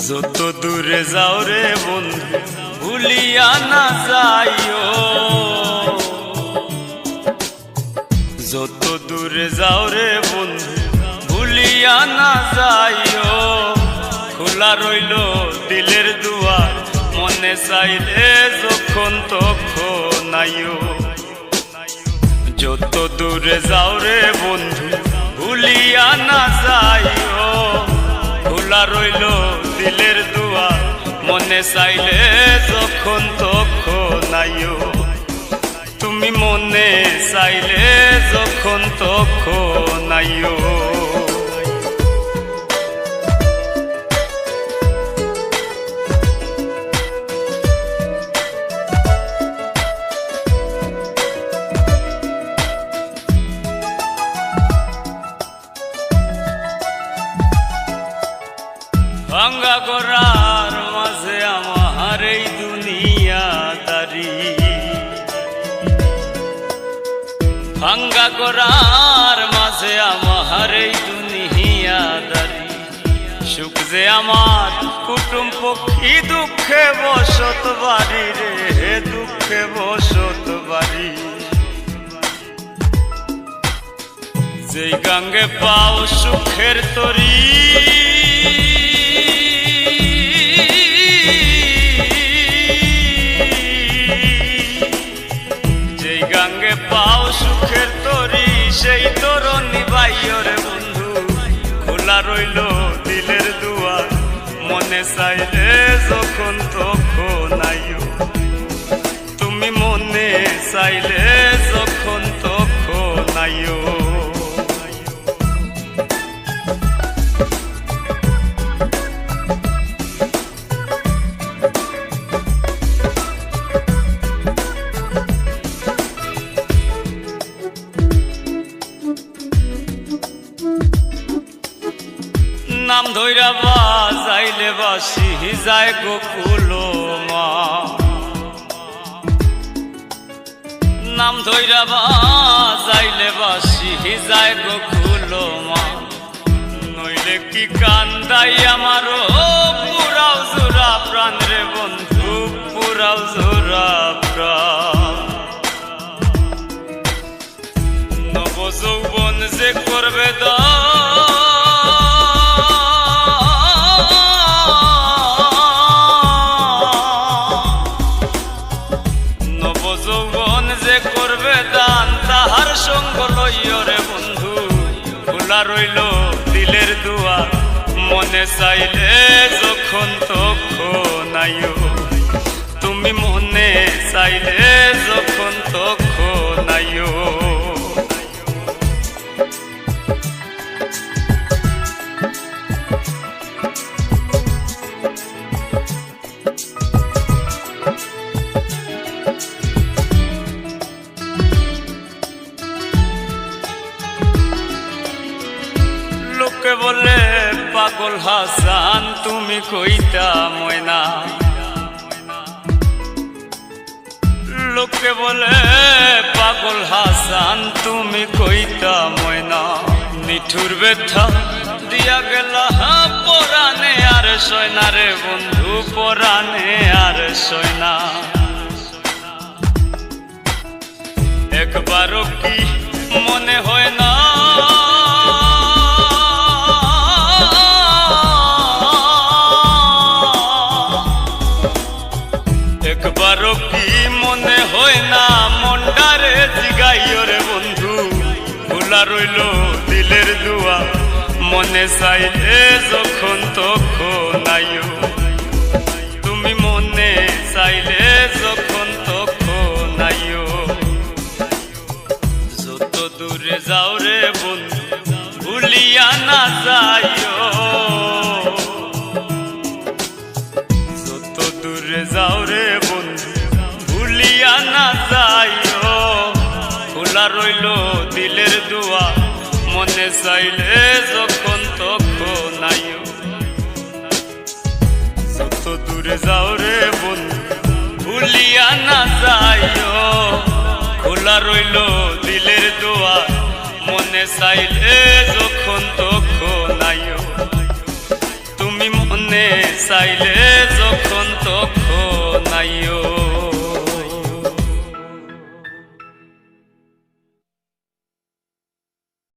যত দূরে যাও রে বন্ধু ভুলিয়া না যাইও, যত দূরে যাও রে বন্ধু ভুলিয়া না যাইও। খোলা রইল দিলের দুয়ার, মনে চাইলে যখন তখন আইও। যত দূরে যাও রে বন্ধু ভুলিয়া না যাইও। খোলা রইল দিলের দুয়ার, মনে চাইলে যখন তখন আইও। তুমি মনে চাইলে যখন তখন আইও। ভাঙ্গা গড়ার মাঝে আমার এই দুনিয়াদারি, ভাঙ্গা গড়ার মাঝে আমার এই দুনিয়াদারি। সুখ যে আমার কুটুম পক্ষী, দুঃখে বসত বাড়ি রে, দুঃখে বসত বাড়ি। যেই গাঙ্গে পাও সুখের তরি, যেই গাঙ্গে পাও সুখের তরি, সেই তরণী বাইও রে বন্ধু। খোলা রইল দিলের দুয়ার, মনে চাইলে যখন তখন আইও। তুমি মনে চাইলে যখন তখন আইও। নাম ধইরা বাজাইলে বাসি যায় গোকুল মা, নাম ধইরা বাজাইলে বাসি যায় গোকুল মা। নইলে কি কান্দাই আমারও পুরাও জোড়া প্রাণ রে বন্ধু, পুরাও জোড়া প্রাণ। নব যৌবন যে করবে দা, যৌবন যে করবে দান, তাহার সঙ্গ লইও রে বন্ধু। খোলা রইল দিলের দুয়ার, মনে চাইলে যখন তখন আইও। তুমি মনে চাইলে যখন তখন আইও। লোকে বলে পাগল হাসান, তুমি কইতা ময়না। লোকে বলে পাগল হাসান, তুমি কইতা ময়না। নিঠুর ব্যথা দিয়া গেলা পরাণে, আর সয়না রে বন্ধু, পরাণে আর সয়না। একবারও কি মনে হয় না, একবারও কি মনে হয় না, মনটারে জিগাইও রে বন্ধু। খোলা রইল দিলের দুয়ার, মনে চাইলে যখন তখন আইও। তুমি মনে চাইলে যখন তখন আইও। যত দূরে যাও রে বন্ধু ভুলিয়া না যাইও, যত দূরে যাও রে বন্ধু ভুলিয়া না যাইও। খোলা রইল দিলের দুয়ার, মনে চাইলে যখন তখন আইও। যত দূরে যাও রে বন্ধু ভুলিয়া না যাইও। খোলা রইল দিলের দুয়ার, মনে চাইলে যখন তখন আইও। তুমি মনে চাইলে যখন তখন আইও